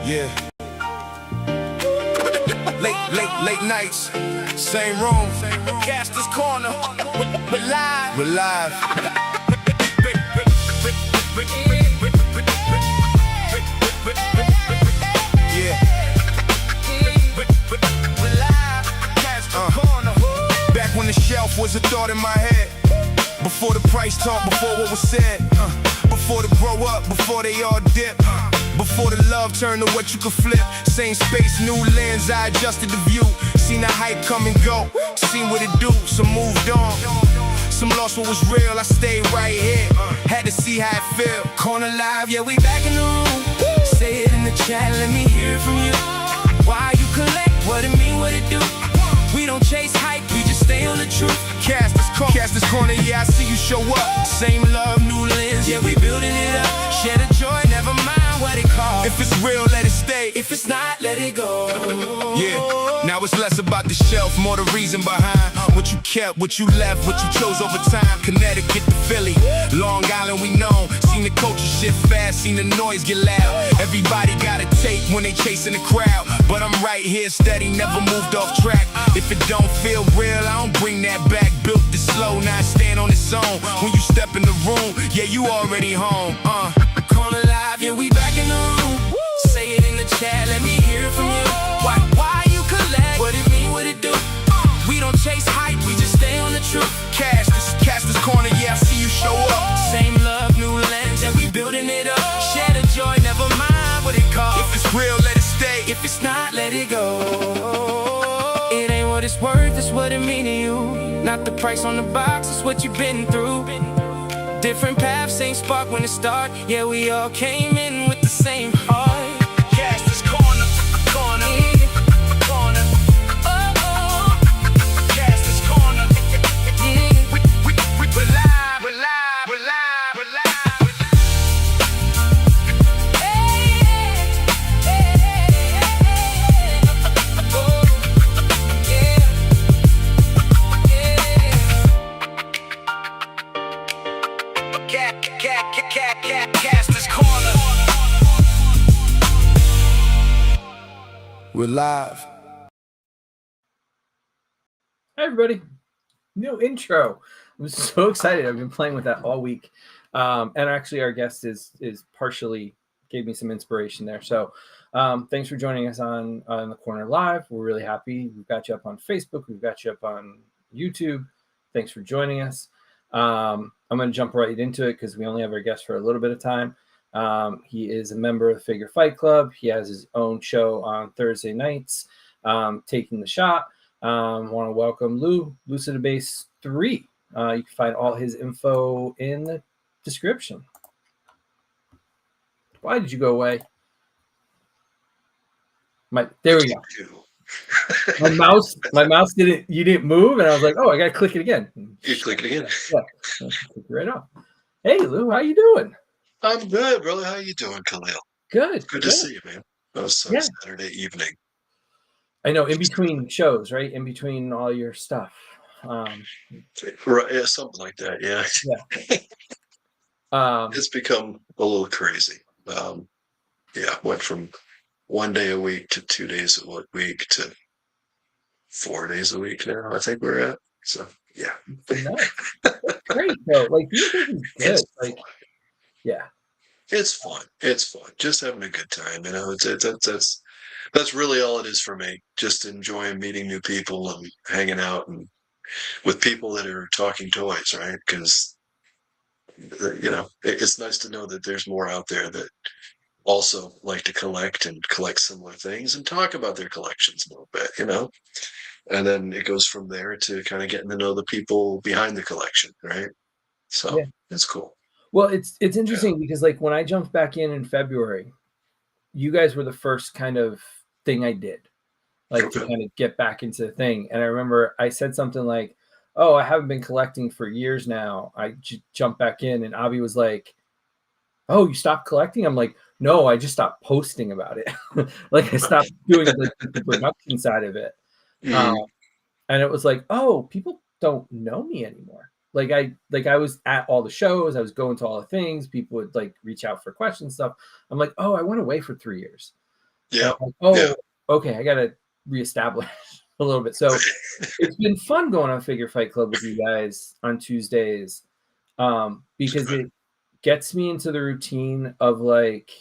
Yeah. Late nights, same room. Caster's Corner. We're live. We're live. Yeah. We're live. Caster's Corner. Back when the shelf was a thought in my head. Before the price talk, before what was said. Before the grow up, before they all dip. Before the love turned to what you could flip. Same space, new lens, I adjusted the view. Seen the hype come and go, seen what it do, so moved on. Some lost what was real, I stayed right here. Had to see how it feel. Corner live, yeah, we back in the room. Say it in the chat, let me hear it from you. Why you collect, what it mean, what it do? We don't chase hype, we just stay on the truth. Caster's Corner, yeah, I see you show up. Same love, new lens, yeah, we building it up. Share the joy, never mind what it costs. If it's real, let it stay. If it's not, let it go. Yeah, now it's less about the shelf, more the reason behind. What you kept, what you left, what you chose over time. Connecticut to Philly, Long Island we know. Seen the culture shift fast, seen the noise get loud. Everybody got a tape when they chasing the crowd. But I'm right here steady, never moved off track. If it don't feel real, I don't bring that back. Built this slow, now I stand on its own. When you step in the room, yeah, you already home. Corner live, yeah, we back in the room. Say it in the chat, let me hear it from you. Why you collect? What it mean, what it do? We don't chase hype, we just stay on the truth. Caster's Corner, yeah, I see you show up. Same love, new lens, and we building it up. Share the joy, never mind what it costs. If it's real, let it stay. If it's not, let it go. It ain't what it's worth, it's what it mean to you. Not the price on the box, it's what you've been through. Different paths, same spark when it start. Yeah, we all came in with the same heart. Caster's Corner, corner, corner. Oh, Caster's Corner. Yeah, we're live, we're live, we're live, we're live. Hey, oh, yeah, yeah. Caster's Corner. We're live. Hi everybody, new intro. I'm so excited. I've been playing with that all week, and actually our guest is partially gave me some inspiration there. So thanks for joining us on the Corner Live. We're really happy. We've got you up on Facebook. We've got you up on YouTube. Thanks for joining us. I'm going to jump right into it because we only have our guest for a little bit of time. He is a member of the Figure Fight Club. He has his own show on Thursday nights, Taking the Shot. Want to welcome Lucidebass3. You can find all his info in the description. Why did you go away? There we go. My mouse didn't move, and I was like, oh, I gotta click it again. You click it again. Yeah, click it right off. Hey Lou, how you doing? I'm good, brother. How you doing, Khalil? Good. Good to see you, man. That was Saturday evening. I know, in between shows, right? In between all your stuff. Right, yeah, something like that, yeah. It's become a little crazy. Went from 1 day a week to 2 days a week to 4 days a week now, I think we're at. So, yeah. Nice. That's great, though. Like, you think it's good. Like, yeah. It's fun. It's fun. Just having a good time, you know. That's really all it is for me. Just enjoying meeting new people and hanging out and with people that are talking toys, right? Because, you know, it's nice to know that there's more out there that also like to collect and collect similar things and talk about their collections a little bit, you know? And then it goes from there to kind of getting to know the people behind the collection, right? So it's cool. Well, it's interesting because like when I jumped back in February, you guys were the first kind of thing I did, like to kind of get back into the thing. And I remember I said something like, oh, I haven't been collecting for years now. I jumped back in, and Avi was like, oh, you stopped collecting? I'm like, no, I just stopped posting about it. Like I stopped doing the production side of it. And it was like, oh, people don't know me anymore. Like I was at all the shows, I was going to all the things, people would like reach out for questions stuff. I'm like, oh, I went away for 3 years. Yeah. I'm like, oh, Yeah. okay, I gotta reestablish a little bit. So it's been fun going on Figure Fight Club with you guys on Tuesdays, because it gets me into the routine of like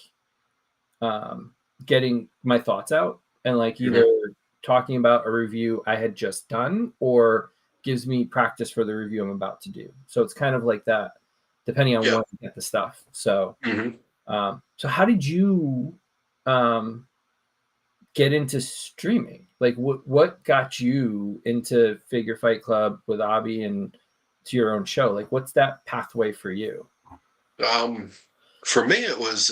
getting my thoughts out and like either talking about a review I had just done or gives me practice for the review I'm about to do. So it's kind of like that, depending on Yeah. when I get the stuff. So, Mhm. so how did you get into streaming? Like, what got you into Figure Fight Club with Abby and to your own show? Like, what's that pathway for you? For me, it was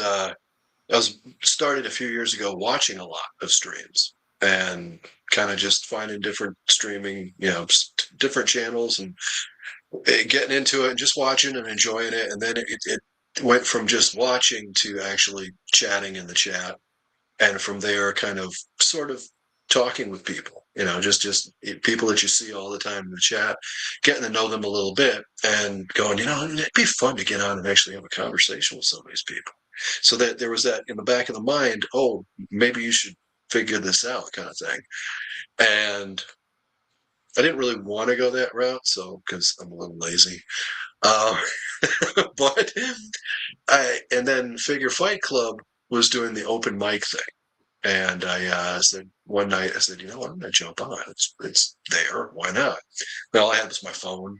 I was started a few years ago watching a lot of streams and kind of just finding different streaming, different channels and getting into it and just watching and enjoying it. And then it went from just watching to actually chatting in the chat. And from there, kind of sort of talking with people, just people that you see all the time in the chat, getting to know them a little bit and going, it'd be fun to get on and actually have a conversation with some of these people. So that there was that in the back of the mind, oh, maybe you should figure this out kind of thing. And I didn't really want to go that route, so because I'm a little lazy. Uh, but and then Figure Fight Club was doing the open mic thing. And I said one night, I said, what, I'm going to jump on. It's there. Why not? And all I had was my phone.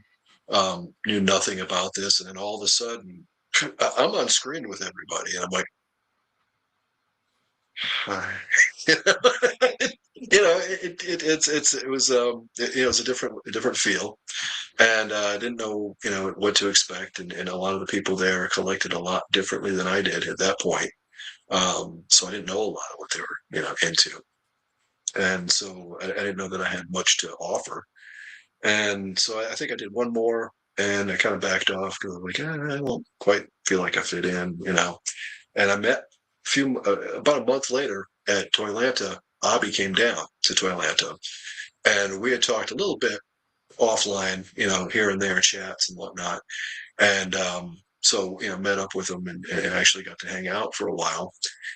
Knew nothing about this. And then all of a sudden, I'm on screen with everybody. And I'm like, hi. It was a different feel. And I didn't know, what to expect. And a lot of the people there collected a lot differently than I did at that point. So I didn't know a lot of what they were, into. And so I didn't know that I had much to offer. And so I think I did one more and I kind of backed off because I'm like, I don't quite feel like I fit in. And I met about a month later at Toylanta. Abby came down to Toylanta and we had talked a little bit offline, here and there, chats and whatnot. And so, met up with him and actually got to hang out for a while.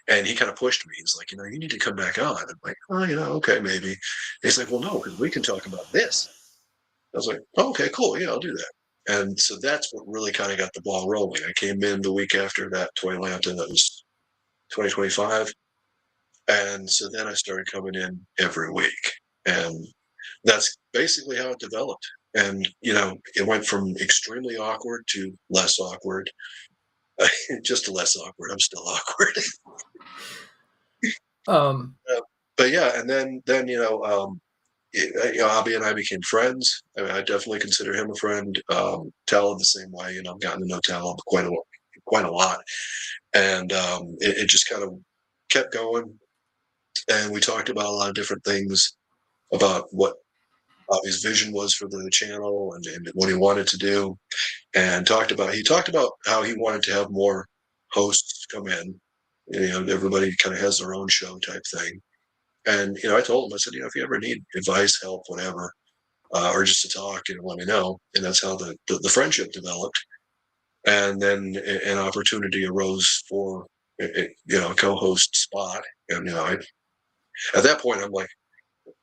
And he kind of pushed me. He's like, you need to come back on. I'm like, oh, okay, maybe. And he's like, well, no, because we can talk about this. I was like, oh, okay, cool. Yeah, I'll do that. And so that's what really kind of got the ball rolling. I came in the week after that Toylanta, that was 2025. And so then I started coming in every week. And that's basically how it developed. And, it went from extremely awkward to less awkward. Just less awkward. I'm still awkward. Um, But yeah, and then Abby and I became friends. I mean, I definitely consider him a friend. Tal the same way. I've gotten to know Tal quite a lot, and it just kind of kept going. And we talked about a lot of different things about what Bobby's vision was for the channel and what he wanted to do, and he talked about how he wanted to have more hosts come in. Everybody kind of has their own show type thing. And I told him, I said, if you ever need advice, help, whatever, or just to talk, let me know. And that's how the friendship developed. And then an opportunity arose for a co-host spot. And at that point, I'm like,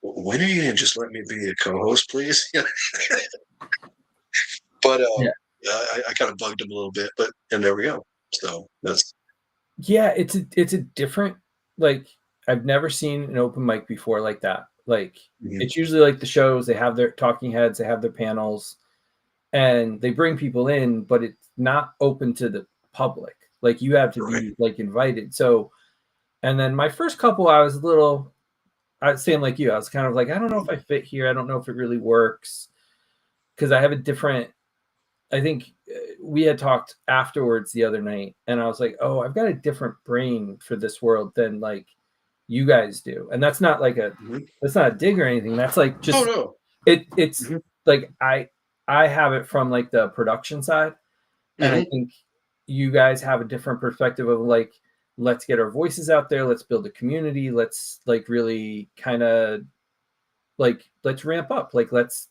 when are you going to just let me be a co-host, please? But yeah. I kind of bugged him a little bit, and there we go. So that's it's a different, like, I've never seen an open mic before like that. Like, it's usually like the shows, they have their talking heads, they have their panels, and they bring people in, but it's not open to the public. Like, you have to be like invited. So, and then my first couple, I was a little, I was saying like you, I was kind of like, I don't know if I fit here. I don't know if it really works because I have a different, I think we had talked afterwards the other night, and I was like, oh, I've got a different brain for this world than like you guys do. And that's not like that's not a dig or anything. That's like just it's like I have it from like the production side. And I think you guys have a different perspective of like, let's get our voices out there, let's build a community, let's like really kind of like, let's ramp up, like let's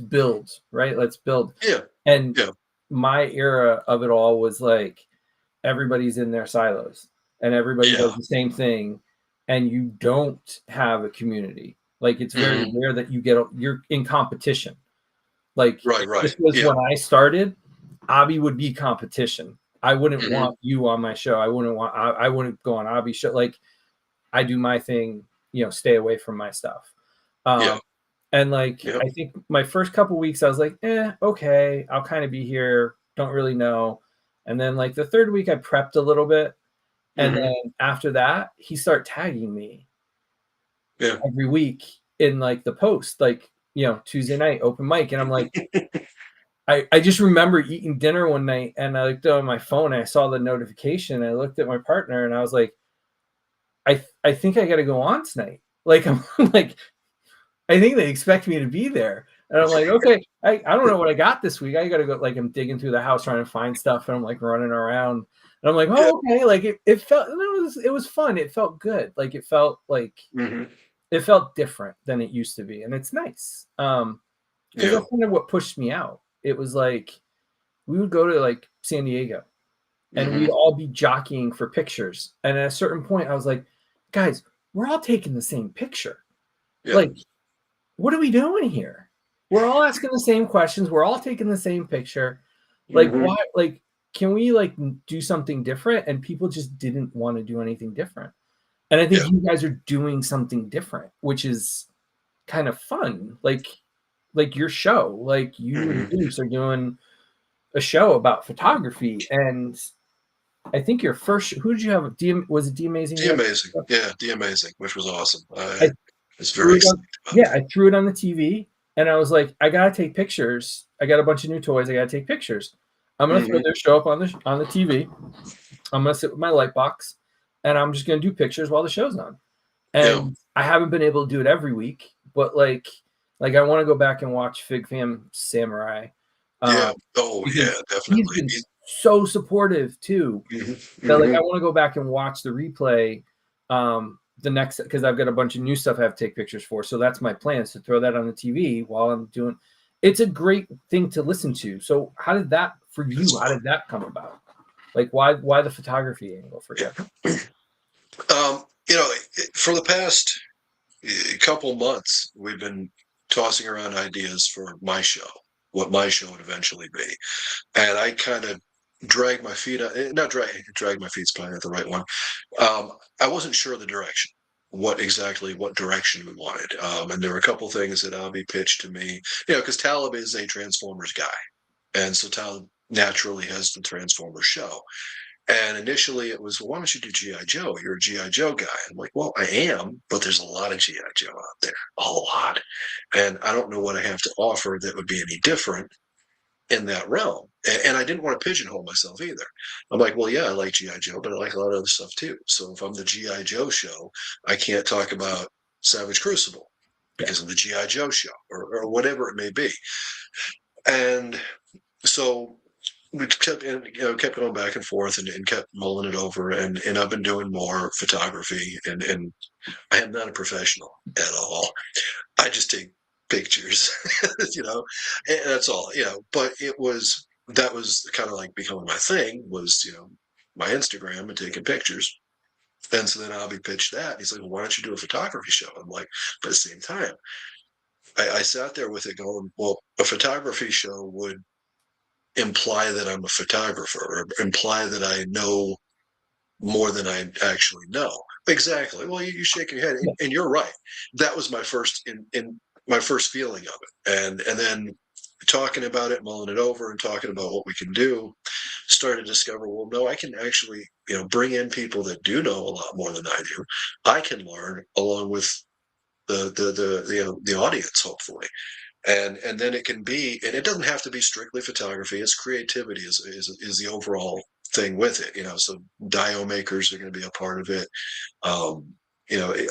build, right? Let's build. And my era of it all was like everybody's in their silos and everybody does the same thing, and you don't have a community. Like it's very rare that you're in competition. Like Right, if right. this was Yeah. when I started, Abby would be competition. I wouldn't Mhm. want you on my show. I wouldn't go on Abby's show. Like I do my thing, stay away from my stuff. Yeah. And like Yep. I think my first couple weeks I was like, okay, I'll kind of be here. Don't really know. And then like the third week I prepped a little bit. And Mhm. then after that, he started tagging me Yeah. every week in like the post, like, Tuesday night open mic. And I'm like, I just remember eating dinner one night and I looked on my phone and I saw the notification. I looked at my partner and I was like, I think I got to go on tonight. Like, I'm like, I think they expect me to be there. And I'm like, okay, I don't know what I got this week. I got to go. Like, I'm digging through the house trying to find stuff and I'm like running around. And I'm like, Yeah. oh, okay. Like it was fun. It felt good. Like it felt Mhm. different than it used to be. And it's nice. Because Yeah. that's kind of what pushed me out. It was like, we would go to like San Diego and we'd Mhm. all be jockeying for pictures. And at a certain point, I was like, guys, we're all taking the same picture. Yeah. Like, what are we doing here? We're all asking the same questions. We're all taking the same picture. Like, Mhm. why? Like, can we like do something different? And people just didn't want to do anything different. And I think Yeah. you guys are doing something different, which is kind of fun. Like your show, like you and Mhm. Deuce are doing a show about photography. And I think your first, who did you have? Was it D Amazing? The Amazing. Yeah, The Amazing, which was awesome. I I was threw very it on, excited about yeah, that. I threw it on the TV and I was like, I gotta take pictures. I got a bunch of new toys. I gotta take pictures. I'm gonna throw Mhm. their show up on the TV. I'm gonna sit with my light box and I'm just gonna do pictures while the show's on. Yeah. And I haven't been able to do it every week, but like I want to go back and watch Fig Fam Samurai. Yeah. Um, Oh, because yeah, he's definitely. been so supportive too. Mhm. That like I Mhm. want to go back and watch the replay the next because I've got a bunch of new stuff I have to take pictures for. So that's my plan is to throw that on the TV while I'm doing. It's a great thing to listen to. So how did that for It's you? How fun. did that come about? Like why the photography angle for you? Yeah. For the past couple months, we've been tossing around ideas for my show, what my show would eventually be. And I kind of drag my feet, not drag my feet's probably not the right one. I wasn't sure of the direction, what direction we wanted. And there were a couple things that Avi pitched to me, because Talib is a Transformers guy. And so Talib naturally has the Transformers show. And initially it was, well, why don't you do G.I. Joe? You're a G.I. Joe guy. I'm like, well, I am, but there's a lot of G.I. Joe out there, a lot. And I don't know what I have to offer that would be any different in that realm. And I didn't want to pigeonhole myself either. I'm like, well, yeah, I like G.I. Joe, but I like a lot of other stuff too. So if I'm the G.I. Joe show, I can't talk about Savage Crucible Yeah. because of the G.I. Joe show or whatever it may be. And so we kept going back and forth and kept mulling it over. And I've been doing more photography and I am not a professional at all. I just take pictures, and that's all, but that was kind of like becoming my thing was, my Instagram and taking pictures. And so then Avi pitched that. He's like, well, why don't you do a photography show? I'm like, but at the same time, I sat there with it going, well, a photography show would imply that I'm a photographer or imply that I know more than I actually know. Exactly. Well, you shake your head, and you're right. That was my first in my first feeling of it, and then talking about it, mulling it over, and talking about what we can do, started to discover. Well, no, I can actually bring in people that do know a lot more than I do. I can learn along with the audience, hopefully. And then it can be, and it doesn't have to be strictly photography. It's creativity is the overall thing with it. So dio makers are going to be a part of it. Um,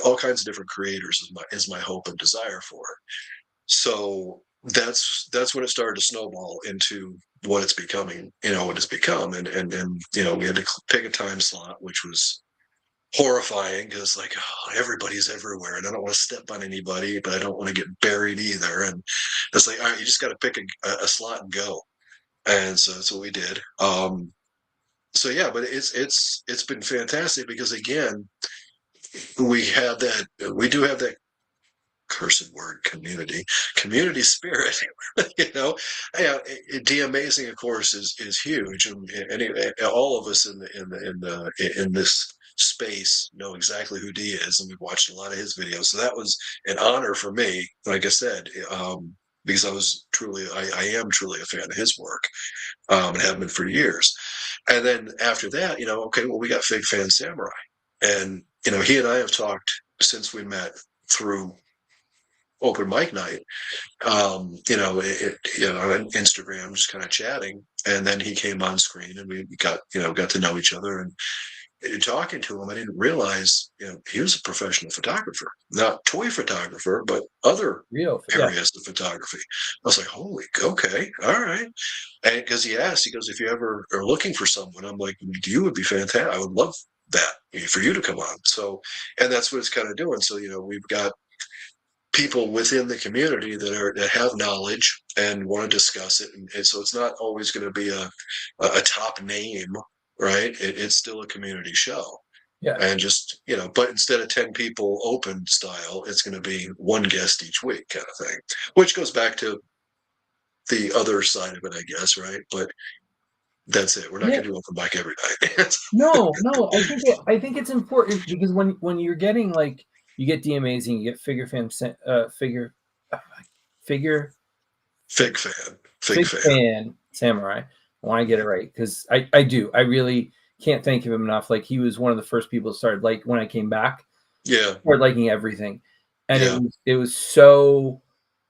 all kinds of different creators is my hope and desire for it. So that's when it started to snowball into what it's becoming. What it's become, and we had to pick a time slot, which was horrifying because everybody's everywhere and I don't want to step on anybody, but I don't want to get buried either. And it's like, all right, you just got to pick a slot and go. And so that's what we did. So yeah, but it's been fantastic because again, we have that. We do have that cursed word, community spirit. You know, yeah. De-amazing, of course, is huge, and all of us in this space know exactly who D is, and we've watched a lot of his videos. So that was an honor for me. Like I said, because I am truly a fan of his work, and have been for years. And then after that, okay, well, we got Fig Fan Samurai, and he and I have talked since we met through open mic night, on Instagram, just kind of chatting. And then he came on screen and we got to know each other. And talking to him, I didn't realize, he was a professional photographer, not toy photographer, but other Real, yeah. areas of photography. I was like, holy, okay, all right. And because he goes, if you ever are looking for someone, I'm like, you would be fantastic. I would love that for you to come on. So, and that's what it's kind of doing. So, we've got people within the community that have knowledge and want to discuss it, and so it's not always going to be a top name, right? It's still a community show, Yeah. and just but instead of 10 people open style, it's going to be one guest each week, kind of thing, which goes back to the other side of it, I guess, right? But that's it. We're not going to do open mic every night. No, I think it's important, because when you're getting, like, you get De-Amazing, you get Fig Fan Samurai. I want to get it right, because I do. I really can't thank him enough. Like, he was one of the first people to start, like, when I came back. Yeah. Started liking everything. And it was so,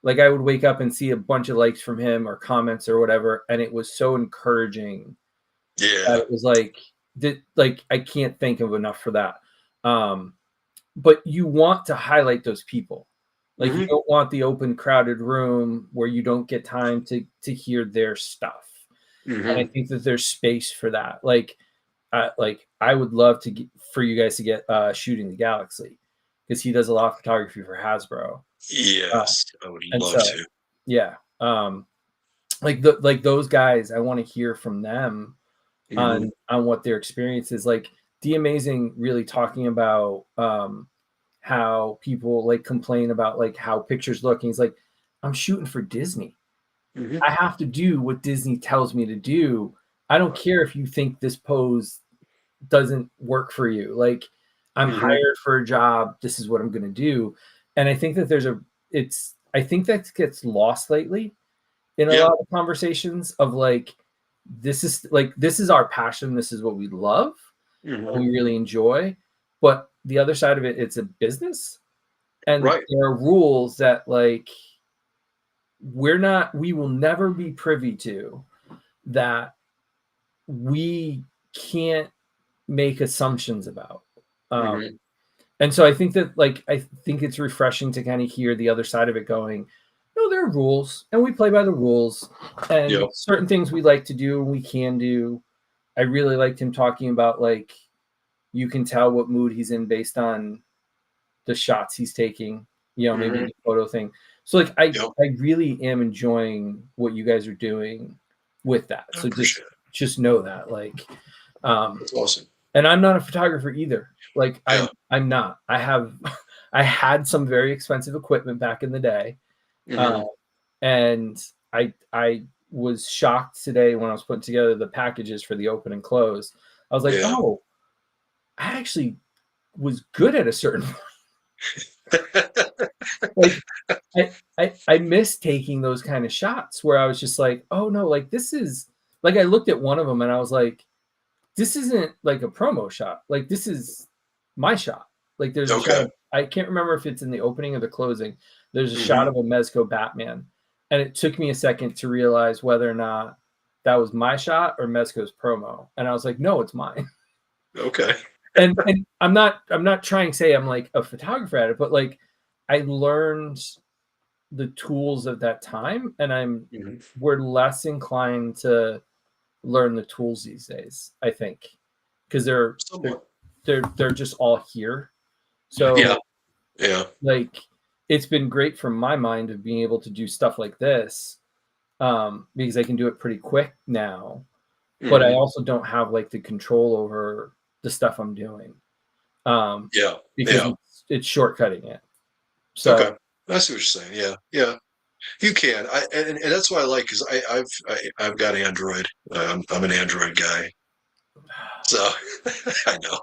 like, I would wake up and see a bunch of likes from him or comments or whatever, and it was so encouraging. Yeah. It was like I can't thank him enough for that. But you want to highlight those people. Like, you don't want the open, crowded room where you don't get time to hear their stuff. And I think that there's space for that. Like I would love for you guys to get Shooting the Galaxy, because he does a lot of photography for Hasbro. Yes, I would love to. Yeah. Like those guys, I want to hear from them on what their experience is. Like, De-Amazing really talking about how people, like, complain about, like, how pictures look. And he's like, I'm shooting for Disney. I have to do what Disney tells me to do. I don't care if you think this pose doesn't work for you. Like, I'm hired for a job. This is what I'm going to do. And I think that I think that gets lost lately in a lot of conversations of, like, this is our passion. This is what we love. And we really enjoy. But the other side of it, it's a business. And there are rules that, like, we will never be privy to, that we can't make assumptions about. And so I think that, like, I think it's refreshing to kind of hear the other side of it going, no, there are rules, and we play by the rules, and certain things we like to do and we can do. I really liked him talking about, like, you can tell what mood he's in based on the shots he's taking, maybe the photo thing. So, like, I really am enjoying what you guys are doing with that. So just know that, like, that's awesome. And I'm not a photographer either. Like, I'm not. I had some very expensive equipment back in the day. And I was shocked today when I was putting together the packages for the open and close. I was like, oh, I actually was good at a certain point. Like, I miss taking those kind of shots where I was just like, oh no, like, this is, like, I looked at one of them and I was like, this isn't like a promo shot. Like, this is my shot. Like, there's a shot, I can't remember if it's in the opening or the closing. There's a shot of a Mezco Batman. And it took me a second to realize whether or not that was my shot or Mezco's promo. And I was like, no, it's mine. Okay. and I'm not trying to say I'm, like, a photographer at it, but, like, I learned the tools of that time, and we're less inclined to learn the tools these days, I think, because they're just all here. So like, it's been great for my mind of being able to do stuff like this, because I can do it pretty quick now, but I also don't have, like, the control over the stuff I'm doing. Yeah. Because Yeah. it's shortcutting it. So Okay. I see what you're saying. Yeah. Yeah. You can. And that's why I like because I've got Android. I'm an Android guy. So I know.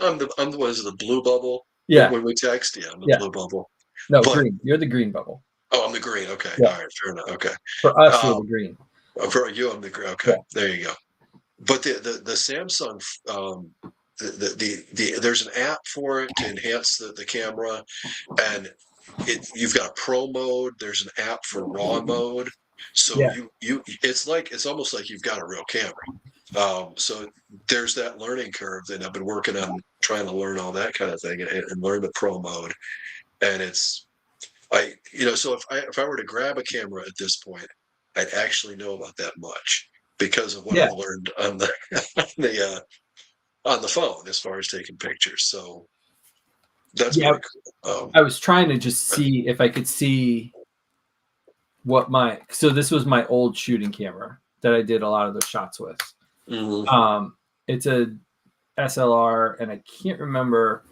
I'm the one who's the blue bubble yeah, when we text. Yeah, I'm the yeah. blue bubble. No, But green. You're the green bubble. I'm the green. Okay. Yeah. All right. Fair enough. Okay. For us, you're Um, the green. for you, I'm the green. Okay. Yeah. There you go. But the Samsung there's an app for it to enhance the camera, and you've got pro mode. There's an app for raw mode. So Yeah. it's almost like you've got a real camera. So there's that learning curve that I've been working on trying to learn all that kind of thing and learn the pro mode. And so if I were to grab a camera at this point, I'd actually know about that much because of what Yeah. I've learned on the on the phone as far as taking pictures. So that's Yeah. pretty cool. I was trying to just see if I could see so this was my old shooting camera that I did a lot of those shots with. Mhm. It's a SLR, and I can't remember.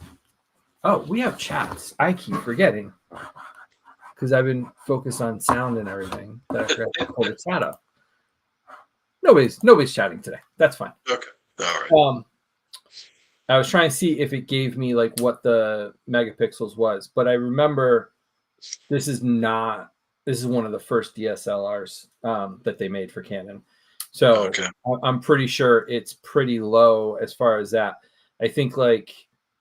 Oh, we have chats. I keep forgetting because I've been focused on sound and everything that I forgot to pull the chat up. Nobody's chatting today. That's fine. Okay. All right. I was trying to see if it gave me like what the megapixels was, but I remember this is one of the first DSLRs that they made for Canon. So Okay. I'm pretty sure it's pretty low as far as that. I think like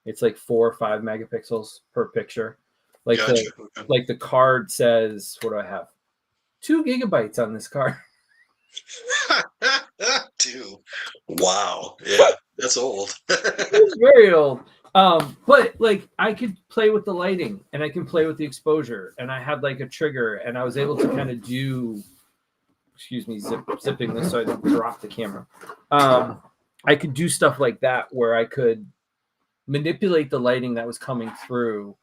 it's like 4 or 5 megapixels per picture. Like Gotcha. Okay. the card says, what do I have? 2 gigabytes on this card. 2. Wow. Yeah, that's old. It's very old. But like I could play with the lighting and I can play with the exposure, and I had like a trigger, and I was able to kind of do, excuse me, zipping this so I don't drop the camera. I could do stuff like that where I could manipulate the lighting that was coming through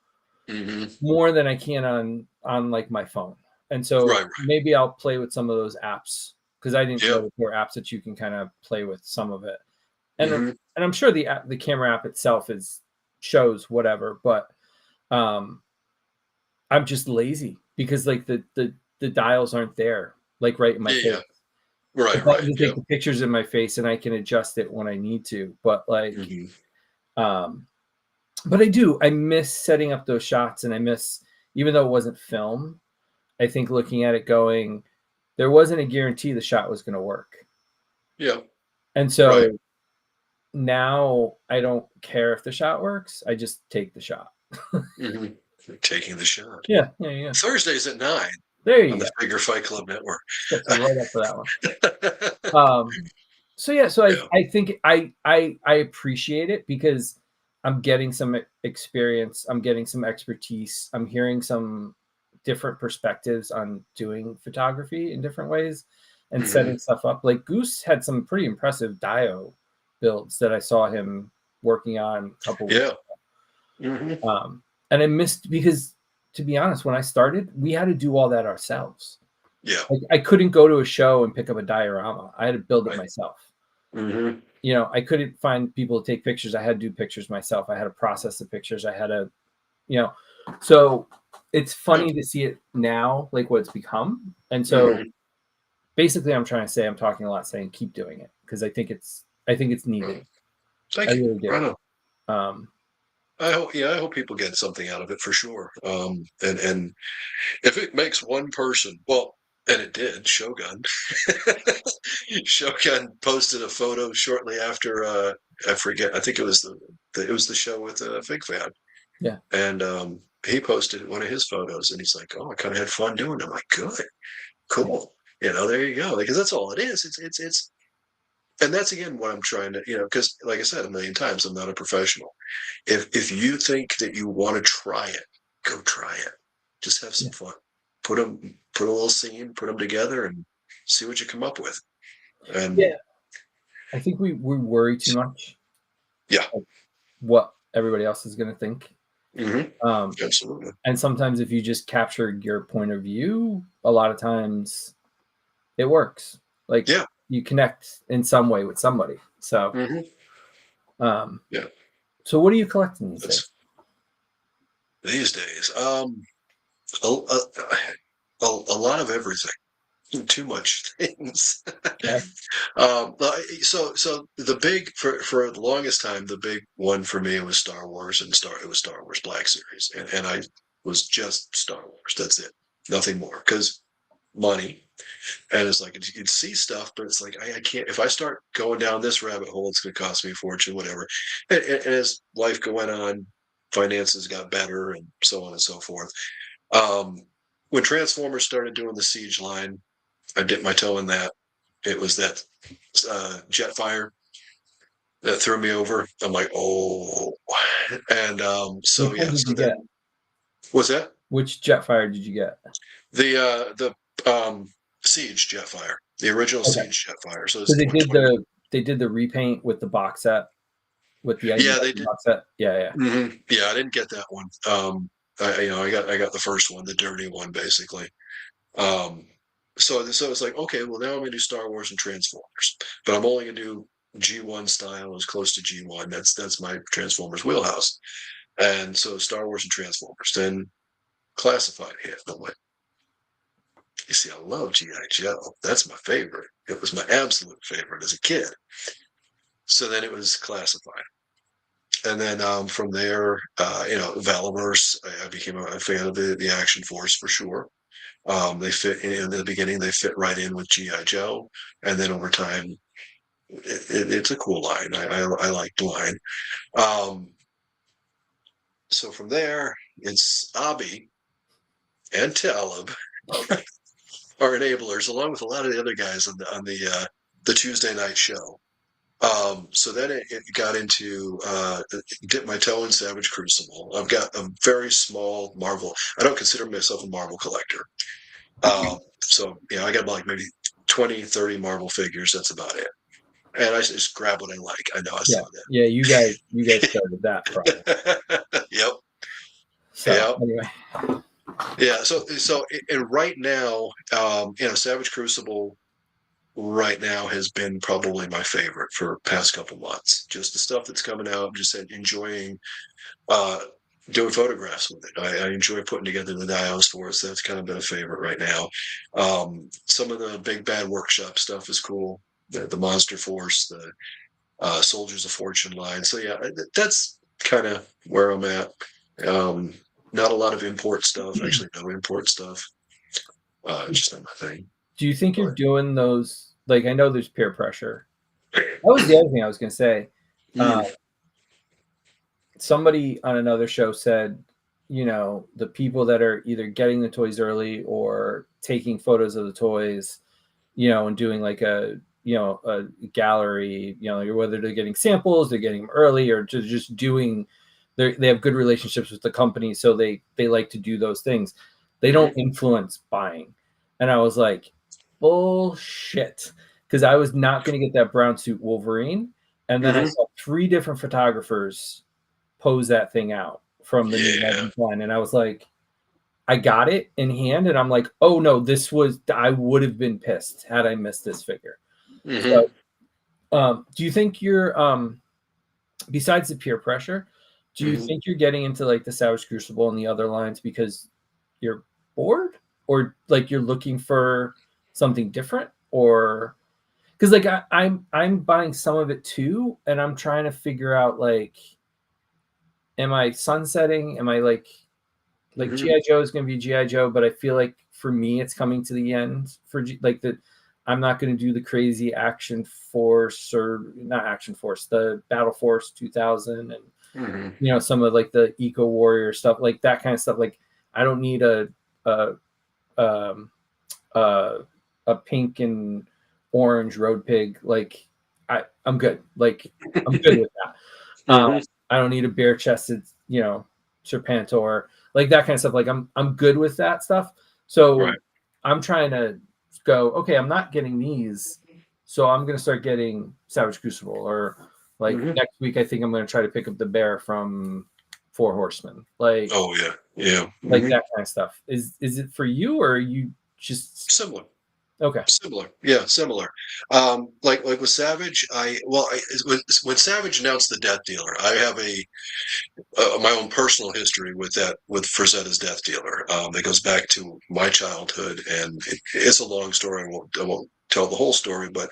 more than I can on like my phone. And so Right. maybe I'll play with some of those apps because I didn't Yeah. know that there were apps that you can kind of play with some of it. And Mhm. and I'm sure the camera app itself shows whatever, but I'm just lazy because like the dials aren't there like right in my Yeah. face. Yeah. The Right. button Right. to Yeah. take the pictures in my face, and I can adjust it when I need to. But like, Mhm. um, but I miss setting up those shots, and I miss, even though it wasn't film, I think looking at it going, there wasn't a guarantee the shot was going to work. Yeah. And so Right. now I don't care if the shot works. I just take the shot. Mhm. Taking the shot. Yeah. Thursdays at 9 There on you the go. Figure Fight Club Network. Set you right up for that one. So yeah, so Yeah. I think I appreciate it because I'm getting some experience, I'm getting some expertise, I'm hearing some different perspectives on doing photography in different ways and setting Mhm. stuff up. Like Goose had some pretty impressive dio builds that I saw him working on a couple weeks Yeah. ago. Mhm. And I missed because, to be honest, when I started, we had to do all that ourselves. Yeah. Like I couldn't go to a show and pick up a diorama. I had to build it Right. myself. Mhm. I couldn't find people to take pictures. I had to do pictures myself. I had to process the pictures. I had to, so it's funny to see it now, like what it's become. And so Mhm. basically I'm trying to say, I'm talking a lot saying, keep doing it. Cause I think it's needed. Right. I Thank you. really Right do. on. Um, I hope people get something out of it for sure. And if it makes one person, well, and it did, Shogun. Shogun posted a photo shortly after I forget. I think it was the show with Fig Fan. yeah. And he posted one of his photos, and he's like, "Oh, I kind of had fun doing it." I'm like, "Good, cool." There you go. Because that's all it is. It's and that's again what I'm trying to, because like I said a million times, I'm not a professional. If you think that you want to try it, go try it. Just have some Yeah. fun. Put a little scene, put them together, and see what you come up with. And Yeah. I think we worry too much. yeah, What everybody else is going to think. absolutely. And sometimes if you just capture your point of view, a lot of times it works. Like Yeah. you connect in some way with somebody. So, hmm um, Yeah. So what are you collecting these days? These days, a lot of everything. Too much things. Okay. So the big for the longest time, the big one for me was Star Wars it was Star Wars Black Series, and I was just Star Wars. That's it, nothing more. Because money, and it's like you'd see stuff, but it's like I can't. If I start going down this rabbit hole, it's going to cost me a fortune, whatever. And as life went on, finances got better, and so on and so forth. When Transformers started doing the Siege line, I dipped my toe in that. It was that Jetfire that threw me over. I'm like, oh, and so Which one yeah. did So you then, get? was that Which Jetfire did you get? the Siege Jetfire, the original Okay. Siege Jetfire? So So it's they did the repaint with the box set, with the yeah, they IDW did. box set. Yeah. Yeah, I didn't get that one. I got the first one, the dirty one, basically. Um, so it's like, okay, well now I'm gonna do Star Wars and Transformers, but I'm only gonna do G1 style, as close to G1. That's my Transformers wheelhouse. And so Star Wars and Transformers. Then Classified hit. I'm like, you see, I love G.I. Joe. That's my favorite. It was my absolute favorite as a kid. So then it was Classified. And then from there, Valiverse, I became a fan of the Action Force for sure. They fit in the beginning. They fit right in with GI Joe, and then over time, it's a cool line. I like the line. Um, so from there, it's Abi and Talib are enablers, along with a lot of the other guys on the Tuesday night show. So then it got into dip my toe in Savage Crucible. I've got a very small Marvel. I don't consider myself a Marvel collector. So I got like maybe 20, 30 Marvel figures. That's about it. And I just grab what I like. I know I saw Yeah. You guys started that problem. that. Yep. So anyway, Yeah. So and right now, Savage Crucible right now has been probably my favorite for past couple months. Just the stuff that's coming out, just enjoying uh, doing photographs with it. I enjoy putting together the dials for it. So that's kind of been a favorite right now. Some of the Big Bad Workshop stuff is cool. The Monster Force, the Soldiers of Fortune line. So yeah, that's kind of where I'm at. Not a lot of import stuff. Actually, no import stuff. Just not my thing. do you think you're doing those? Like, I know there's peer pressure. That was the other thing I was going to say. Somebody on another show said, the people that are either getting the toys early or taking photos of the toys, and doing like a gallery, whether they're getting samples, they're getting them early, or just doing, they have good relationships with the company. So they like to do those things. They don't influence buying. And I was like, bullshit. Because I was not going to get that brown suit Wolverine. And then I saw 3 different photographers pose that thing out from the new Legends line. And I was like, I got it in hand. And I'm like, oh no, I would have been pissed had I missed this figure. So, do you think you're, besides the peer pressure, do you think you're getting into like the Savage Crucible and the other lines because you're bored, or like you're looking for something different, or because like I'm buying some of it too, and I'm trying to figure out like, am I sunsetting? Am I like GI Joe is going to be GI Joe, but I feel like for me it's coming to the end for I'm not going to do the crazy Action Force, or not Action Force, the Battle Force 2000, and some of like the Eco Warrior stuff, like that kind of stuff. Like I don't need a pink and orange road pig. Like I'm good. Like I'm good with that. I don't need a bare chested, Serpentor, like that kind of stuff. Like I'm good with that stuff. So I'm trying to go, okay, I'm not getting these, so I'm going to start getting Savage Crucible, or like next week, I think I'm going to try to pick up the bear from Four Horsemen. Like, yeah. like that kind of stuff. Is it for you, or are you just Similar? Okay. Similar, yeah, similar. Like with Savage, when Savage announced the Death Dealer, I have my own personal history with that, with Frazetta's Death Dealer. It goes back to my childhood, and it's a long story. I won't tell the whole story, but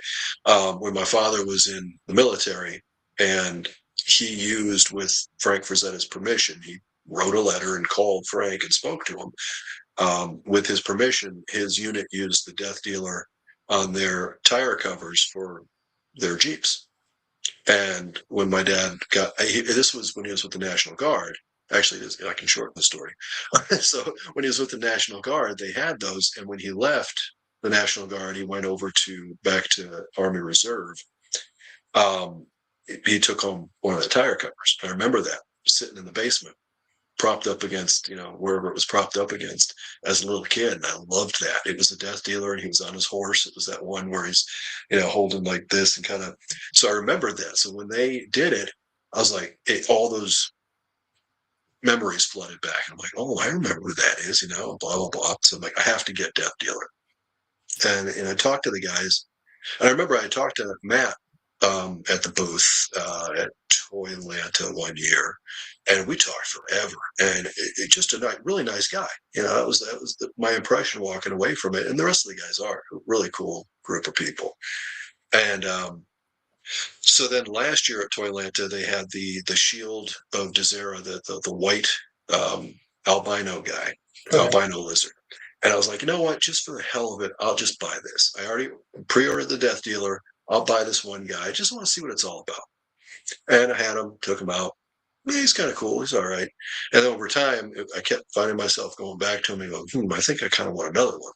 when my father was in the military, and he used, with Frank Frazetta's permission, he wrote a letter and called Frank and spoke to him. With his permission, his unit used the Death Dealer on their tire covers for their Jeeps. And when my dad this was when he was with the National Guard. Actually, I can shorten the story. So when he was with the National Guard, they had those. And when he left the National Guard, he went over back to Army Reserve. Um, he took home one of the tire covers. I remember that sitting in the basement, propped up against, wherever it was propped up against, as a little kid. And I loved that. It was a Death Dealer, and he was on his horse. It was that one where he's, holding like this and kind of. So I remembered that. So when they did it, I was like, all those memories flooded back. I'm like, oh, I remember who that is, blah, blah, blah. So I'm like, I have to get Death Dealer. And I talked to the guys. And I remember I talked to Matt at the booth at Toylanta one year, and we talked forever. And it just a really nice guy. That was my impression walking away from it. And the rest of the guys are a really cool group of people. And so then last year at Toylanta, they had the Shield of Dezera, the white albino guy, albino lizard. And I was like, you know what? Just for the hell of it, I'll just buy this. I already pre-ordered the Death Dealer. I'll buy this one guy. I just want to see what it's all about. And I had him, took him out. Yeah, he's kind of cool. He's all right. And over time, I kept finding myself going back to him and going, I think I kind of want another one.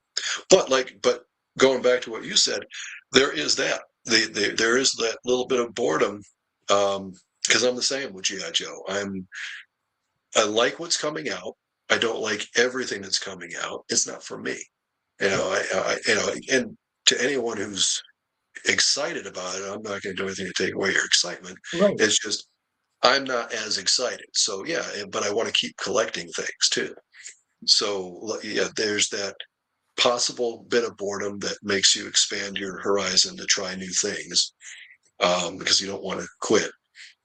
But going back to what you said, there is that. There is that little bit of boredom, because I'm the same with G.I. Joe. I like what's coming out. I don't like everything that's coming out. It's not for me. And to anyone who's excited about it, I'm not going to do anything to take away your excitement. Right. It's just I'm not as excited. So yeah, but I want to keep collecting things too. So yeah, there's that possible bit of boredom that makes you expand your horizon to try new things, because you don't want to quit.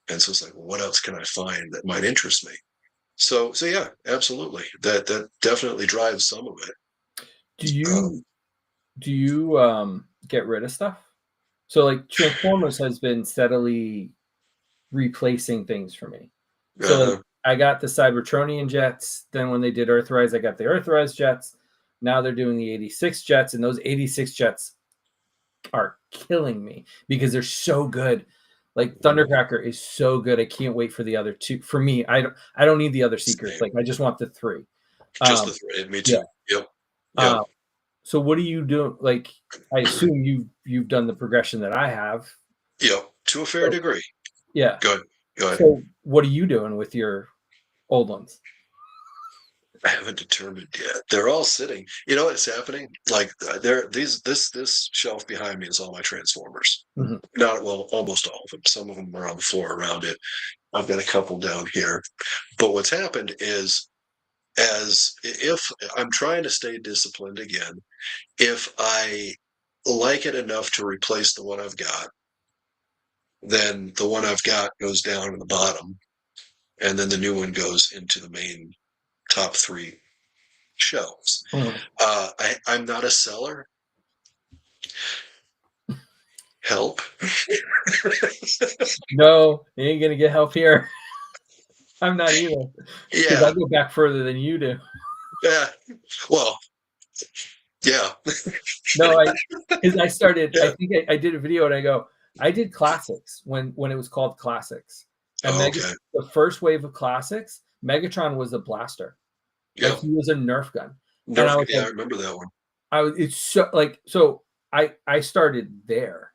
And so it's like, well, what else can I find that might interest me? So yeah, absolutely. That definitely drives some of it. Do you get rid of stuff? So like Transformers has been steadily replacing things for me. So like, I got the Cybertronian jets. Then when they did Earthrise, I got the Earthrise jets. Now they're doing the 86 jets, and those 86 jets are killing me because they're so good. Like Thundercracker is so good. I can't wait for the other two. For me, I don't need the other secrets. Like I just want the three. Just the three. Me too. Yeah. Yep. So what do you do? Like I assume you've done the progression that I have. Yeah, to a fair degree. Yeah. Go ahead. So what are you doing with your old ones? I haven't determined yet. They're all sitting. You know what's happening? Like this shelf behind me is all my Transformers. Mm-hmm. Almost all of them. Some of them are on the floor around it. I've got a couple down here. But what's happened is, if I'm trying to stay disciplined again, if I like it enough to replace the one I've got, then the one I've got goes down in the bottom, and then the new one goes into the main top three shelves. Mm-hmm. I'm not a seller. Help. No, you ain't gonna get help here. I'm not either. Yeah, I go back further than you do. Yeah. Well. Yeah. No, I started. Yeah. I think I did a video and I did classics when it was called classics. And the first wave of classics, Megatron was a blaster. Yeah. Like he was a Nerf gun. I remember that one. It's so I started there.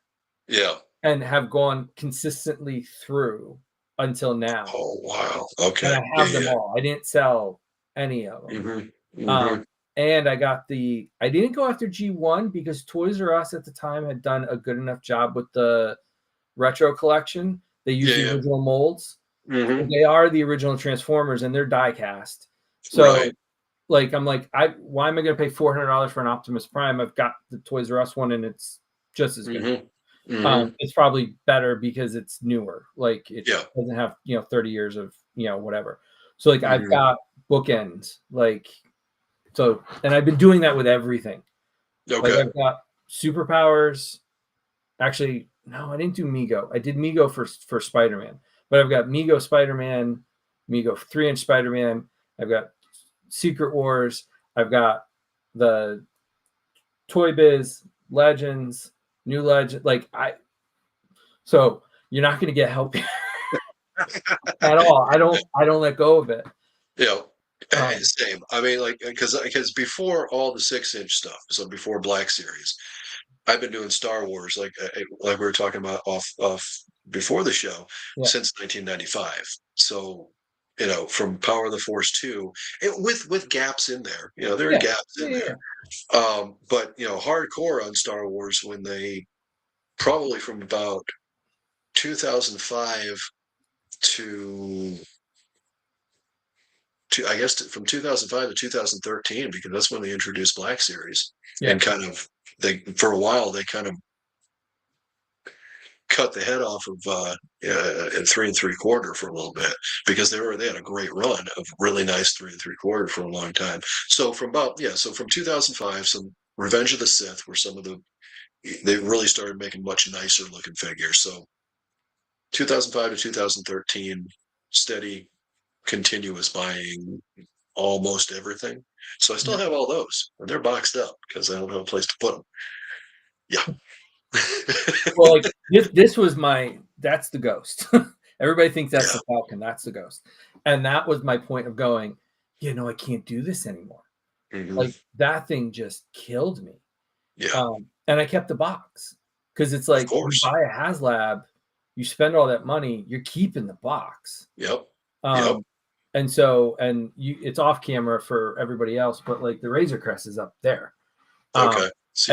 Yeah. And have gone consistently through until now. Oh wow. Okay. And I have them all. I didn't sell any of them. Mm-hmm. Mm-hmm. And I didn't go after G1 because Toys R Us at the time had done a good enough job with the retro collection. They used the original molds. Mm-hmm. They are the original Transformers and they're die cast. So like I'm like, why am I going to pay $400 for an Optimus Prime? I've got the Toys R Us one, and it's just as good. It's probably better because it's newer. Like it doesn't have 30 years of whatever. So like I've got bookends, like so, and I've been doing that with everything. Okay. Like I've got superpowers. Actually, no, I didn't do Mego. I did Mego for Spider-Man, but I've got Mego Spider-Man, Mego 3-inch Spider-Man. I've got Secret Wars. I've got the Toy Biz Legends, New Legend. So you're not going to get help at all. I don't let go of it. Yeah. Same. I mean, like, because before all the 6-inch stuff, so before Black Series, I've been doing Star Wars, like we were talking about off before the show, since 1995. So, from Power of the Force 2, with gaps in there. There are gaps in there. But hardcore on Star Wars when they probably from about 2005 to I guess from 2005 to 2013, because that's when they introduced Black Series, and kind of for a while they kind of cut the head off of in 3 3/4 for a little bit, because they had a great run of really nice 3 3/4 for a long time. So from 2005, some Revenge of the Sith were they really started making much nicer looking figures. So 2005 to 2013, steady, continuous buying almost everything. So I still have all those, and they're boxed up because I don't have a place to put them. Yeah. Well, like this was that's the Ghost. Everybody thinks that's the Falcon. That's the Ghost. And that was my point of going, I can't do this anymore. Like that thing just killed me. Yeah. And I kept the box because it's like you buy a HasLab, you spend all that money, you're keeping the box. Yep. And so, it's off camera for everybody else, but like the Razor Crest is up there. Okay. It's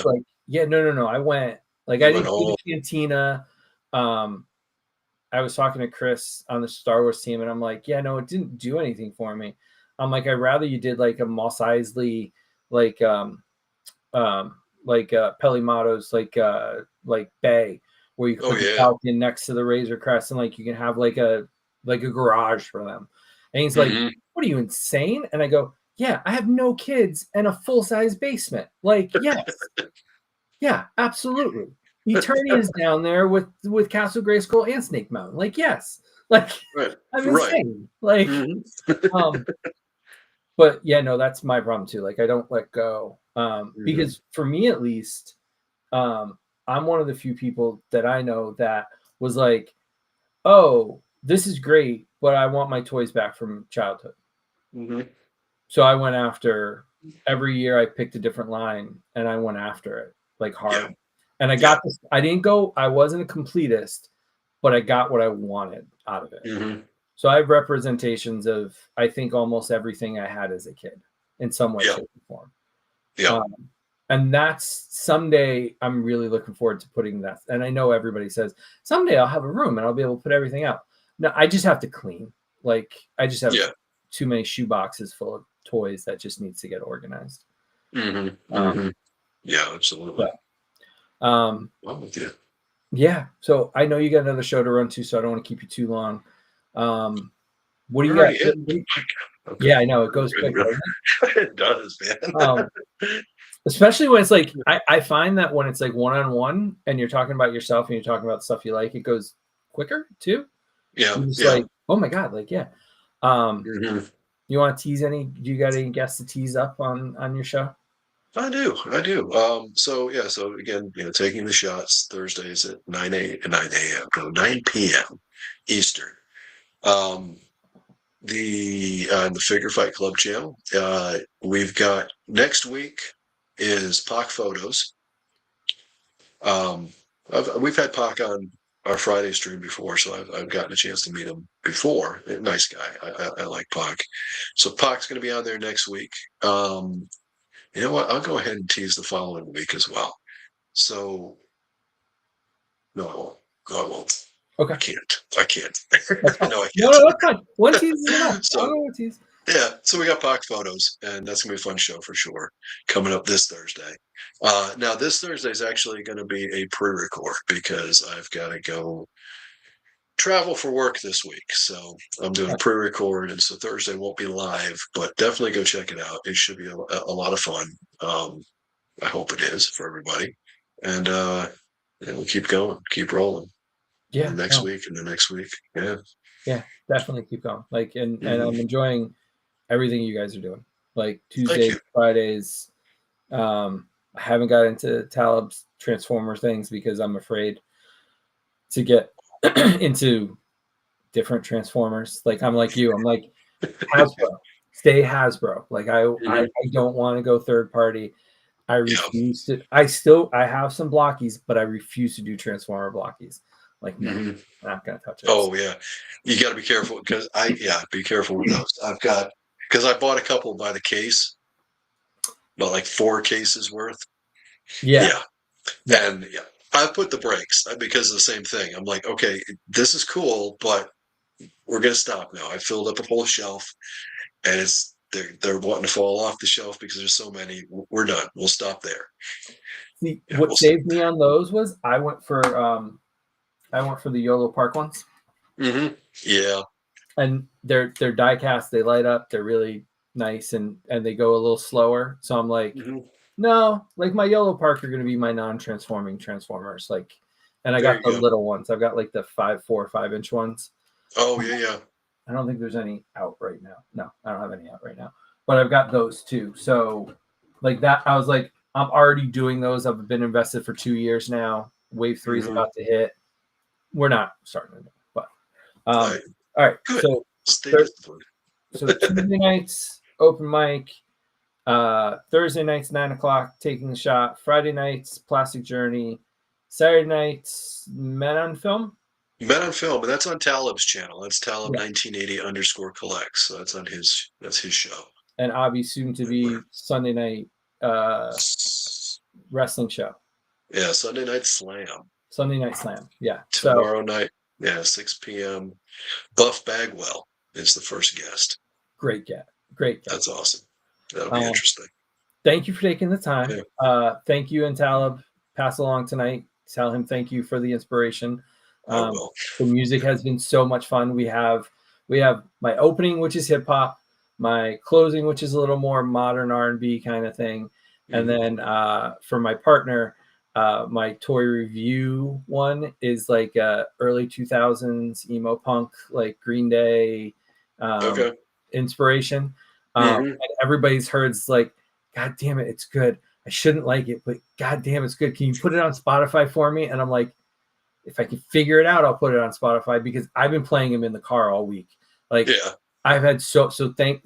like, no. I went, like, I didn't do the Cantina. I was talking to Chris on the Star Wars team, and I'm like, it didn't do anything for me. I'm like, I'd rather you did like a Mos Eisley, like Pelimato's, like Bay, where you can put the Falcon next to the Razor Crest, and like you can have like a garage for them. And he's like, what are you, insane? And I go, yeah, I have no kids and a full-size basement. Like, yes. Yeah, absolutely. Eternia is down there with Castle Grayskull and Snake Mountain. Like, yes. Like, I'm insane. Like, but that's my problem too. Like, I don't let go. Because for me, at least, I'm one of the few people that I know that was like, oh, this is great, but I want my toys back from childhood. So I went after, every year I picked a different line and I went after it like hard. And I got this. I wasn't a completist, but I got what I wanted out of it. So I have representations of, I think, almost everything I had as a kid in some way, shape, or form. And that's someday I'm really looking forward to putting that. And I know everybody says someday I'll have a room and I'll be able to put everything out. No, I just have to clean. Like, I just have too many shoe boxes full of toys that just needs to get organized. Yeah, absolutely. I'm with you. Yeah. So I know you got another show to run to, so I don't want to keep you too long. What do you got? Okay. Yeah, I know it goes quick. It does, man. Especially when it's like, I find that when it's like one-on-one and you're talking about yourself and you're talking about stuff you like, it goes quicker too. Yeah. It's like, oh my God, like, You want to tease do you got any guests to tease up on your show? I do. So again, taking the shots Thursdays at 9 p.m. Eastern. The Figure Fight Club channel. We've got next week is Pac Photos. We've had Pac on our Friday stream before, so I've gotten a chance to meet him before. Nice guy. I like Pac. So Pac's going to be on there next week. You know what? I'll go ahead and tease the following week as well. So, no, I won't. Okay. I can't. No, I can't. No, that's fine. One tease is enough. So, one tease. Yeah, so we got Pock photos, and that's gonna be a fun show for sure. Coming up this Thursday. Now this Thursday is actually going to be a pre-record because I've got to go travel for work this week. So I'm doing a pre-record, and so Thursday won't be live, but definitely go check it out. It should be a lot of fun. I hope it is for everybody, and we'll keep going, keep rolling. Yeah, The next week and the next week. yeah, definitely keep going. Like, and Mhm. I'm enjoying everything you guys are doing. Like Thank Tuesdays, you. Fridays. I haven't got into Talib's Transformer things because I'm afraid to get into different Transformers. Like I'm like you. I'm like Hasbro. Stay Hasbro. Like I Mhm. don't want to go third party. I Yeah. refuse to. I have some blockies, but I refuse to do Transformer blockies. Like no, Mhm. I'm not gonna touch it. Oh yeah, you got to be careful because be careful with those. Because I bought a couple by the case, about like 4 cases worth. Yeah, Yeah, yeah. and I put the brakes because of the same thing. I'm like, okay, this is cool, but we're gonna stop now. I filled up a whole shelf, and they're wanting to fall off the shelf because there's so many. We're done. We'll stop there. See, Yeah, what we'll stop saved me on those was I went for the YOLO Park ones, there. Yeah. and they're die cast. They light up. They're really nice, and they go a little slower. So I'm like, Hmm. no, like my YOLO Park are going to be my non-transforming Transformers. Like, and I There got you the go. little ones. I've got like the 5'4", 5" ones. Oh yeah, yeah. I don't think there's any out right now. No, I don't have any out right now. But I've got those too. So like that, I was like, I'm already doing those. I've been invested for 2 years now. Wave 3 is Hmm. about to hit. We're not starting to, but Right. all right. Good. So Stay disciplined. Tuesday nights open mic. Thursday nights 9 o'clock taking the shot. Friday nights Plastic Journey. Saturday nights Men on Film. Men on Film, and that's on Talib's channel. That's Talib Yeah. 1980 _ collects. So that's his show. And Abby soon to be Sunday night wrestling show. Yeah, Sunday Night Slam. Sunday Night Slam. Yeah. So Tomorrow night, 6 p.m. Buff Bagwell is the first guest. great get. Great get. That's awesome. That'll be interesting. Thank you for taking the time. Yeah. Thank you and Talib. Pass along tonight. Tell him thank you for the inspiration. I will. The music has been so much fun. We have my opening, which is hip hop, my closing, which is a little more modern R&B kind of thing, and then for my partner, my toy review one is like early 2000s emo punk, like Green Day Okay. inspiration. And everybody's heard it's like, God damn it, it's good. I shouldn't like it, but God damn, it's good. Can you put it on Spotify for me? And I'm like, if I can figure it out, I'll put it on Spotify because I've been playing him in the car all week. Like I've had so thank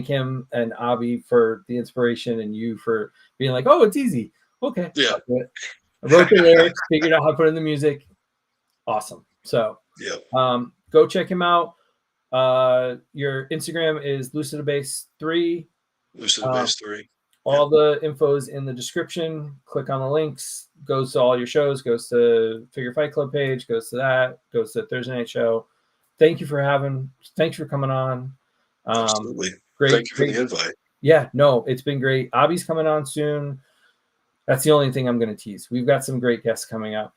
him and Avi for the inspiration and you for being like, oh, it's easy. Okay. Yeah. I wrote the lyrics, figured out how to put in the music. Awesome. So go check him out. Your Instagram is Lucidebass3. Lucidebass3. All the info is in the description. Click on the links. Goes to all your shows. Goes to Figure Fight Club page. Goes to that. Goes to Thursday night show. Thanks for coming on. Absolutely. Great. Thank you for the invite. Yeah, no, it's been great. Abby's coming on soon. That's the only thing I'm going to tease. We've got some great guests coming up.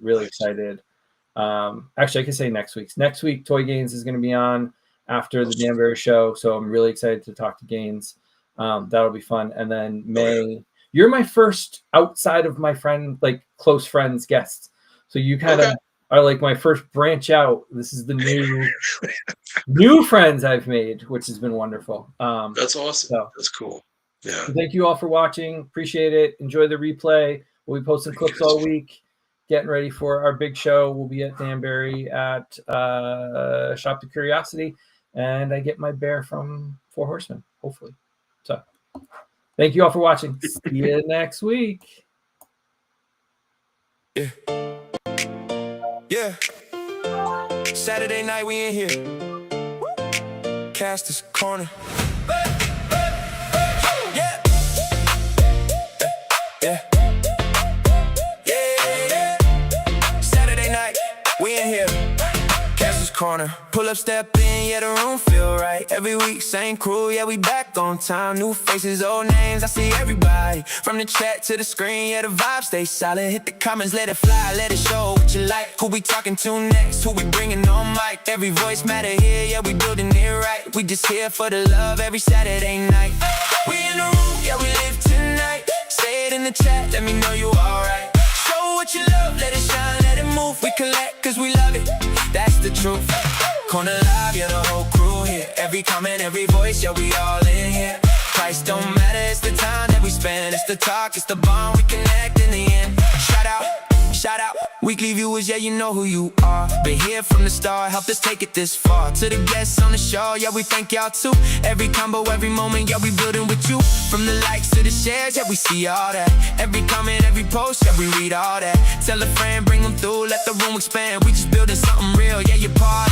Really excited. Actually, I can say next week. Next week, Toy Gaines is going to be on after the Danbury show. So I'm really excited to talk to Gaines. That'll be fun. And then May, you're my first outside of my friend, like close friends guest. So you kind of are like my first branch out. This is the new friends I've made, which has been wonderful. That's awesome. That's cool. Yeah. So thank you all for watching. Appreciate it. Enjoy the replay. We'll be posting clips all week. Getting ready for our big show. We'll be at Danbury at Shop the Curiosity. And I get my bear from Four Horsemen, hopefully. So thank you all for watching. See you next week. Yeah. Saturday night we in here. Cast this corner. Yeah. Yeah. Saturday night we in here. Cast this Korner. Pull up, step in, yeah, the room feel right. Every week, same crew, yeah, we back on time. New faces, old names, I see everybody. From the chat to the screen, yeah, the vibe stay solid. Hit the comments, let it fly, let it show what you like. Who we talking to next, who we bringing on mic. Every voice matter here, yeah, we building it right. We just here for the love every Saturday night. We in the room, yeah, we live tonight. Say it in the chat, let me know you alright. Show what you love, let it shine, let it move. We collect cause we love it, that's the truth. Korner Live, yeah, the whole crew here. Every comment, every voice, yeah, we all in here. Price don't matter, it's the time that we spend. It's the talk, it's the bond, we connect in the end. Shout out, weekly viewers, yeah, you know who you are. Been here from the start, helped us take it this far. To the guests on the show, yeah, we thank y'all too. Every combo, every moment, yeah, we building with you. From the likes to the shares, yeah, we see all that. Every comment, every post, yeah, we read all that. Tell a friend, bring them through, let the room expand. We just building something real, yeah, you're part